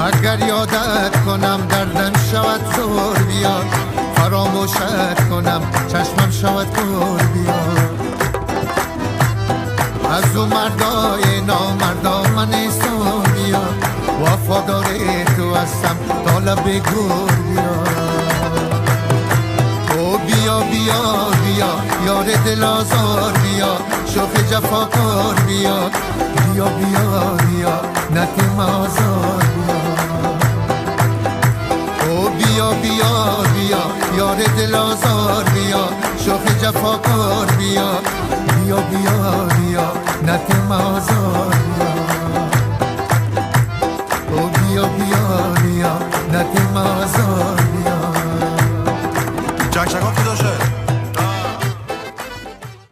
اگر یادت کنم دردم شود زور بیاد، فراموشت کنم چشمم شود کور بیاد. از اون مردای نامردا من ایستو بیاد، وفادار تو هستم تا لب گور بیاد. او بیا بیا بیا یار دل آزار بیا، شوخ جفاکار بیا، بیا بیا بیا نتیم آزار بیا. او بیا بیا بیا یار دل آزار بیا، شوخ جفاکار بیا، بیا بیا بیا نتیم آزار بیا. او بیا بیا بیا نتیم آزار